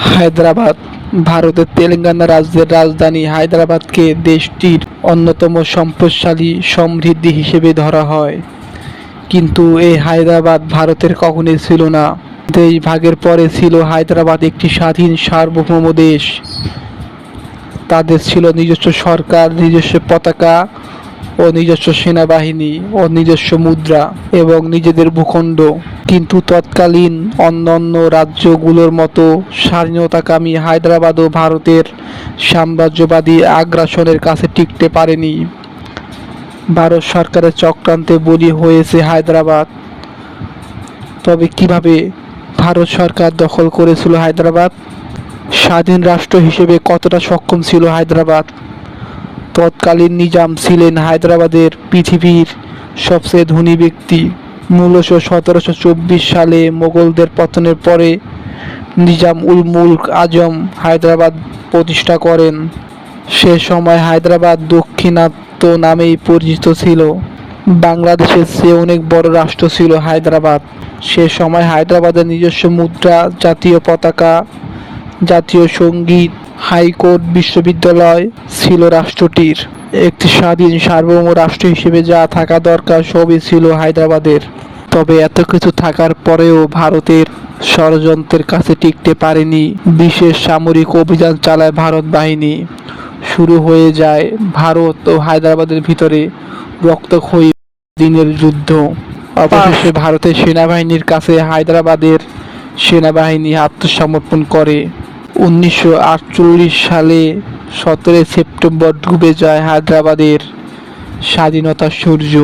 হায়দ্রাবাদ ভারতের তেলেঙ্গানা রাজ্যের রাজধানী। হায়দ্রাবাদকে দেশটির অন্যতম সম্পদশালী সমৃদ্ধি হিসেবে ধরা হয়, কিন্তু এই হায়দ্রাবাদ ভারতের কখনোই ছিল না। দেশ ভাগের পরে ছিল হায়দ্রাবাদ একটি স্বাধীন সার্বভৌম দেশ। তাদের ছিল নিজস্ব সরকার, নিজস্ব পতাকা ও নিজস্ব সেনাবাহিনী ও নিজস্ব মুদ্রা এবং নিজেদের ভূখণ্ড। কিন্তু তৎকালীন অন্যান্য রাজ্যগুলোর মতো স্বাধীনতাকামী হায়দ্রাবাদও ভারতের সাম্রাজ্যবাদী আগ্রাসনের কাছে টিকতে পারেনি। ভারত সরকারের চক্রান্তে বলি হয়েছে হায়দ্রাবাদ। তবে কিভাবে ভারত সরকার দখল করেছিল হায়দ্রাবাদ? স্বাধীন রাষ্ট্র হিসেবে কতটা সক্ষম ছিল হায়দ্রাবাদ? তৎকালীন নিজাম ছিলেন হায়দ্রাবাদের পৃথিবীর সবচেয়ে ধনী ব্যক্তি। মূলত 1724 সালে মোগলদের পতনের পরে নিজাম উল মুলক আজম হায়দ্রাবাদ প্রতিষ্ঠা করেন। সে সময় হায়দ্রাবাদ দাক্ষিণাত্য নামেই পরিচিত ছিল। বাংলাদেশের চেয়ে অনেক বড় রাষ্ট্র ছিল হায়দ্রাবাদ। সে সময় হায়দ্রাবাদের নিজস্ব মুদ্রা, জাতীয় পতাকা, জাতীয় সঙ্গীত, হাইকোর্ট, বিশ্ববিদ্যালয় ছিল। রাষ্ট্রটির একটি স্বাধীন সার্বভৌম রাষ্ট্র হিসেবে যা থাকা দরকার সবই ছিল হায়দ্রাবাদের। তবে এত কিছু থাকার পরেও ভারতের ষড়যন্ত্রের কাছে টিকতে পারেনি। বিশেষ সামরিক অভিযান চালায় ভারত বাহিনী। শুরু হয়ে যায় ভারত ও হায়দ্রাবাদের ভিতরে রক্তক্ষয়ী দিনের যুদ্ধ। অবশেষে ভারতের সেনাবাহিনীর কাছে হায়দ্রাবাদের সেনাবাহিনী আত্মসমর্পণ করে। 1948 সালে 17 সেপ্টেম্বর ডুবে যায় হায়দ্রাবাদের স্বাধীনতার সূর্য।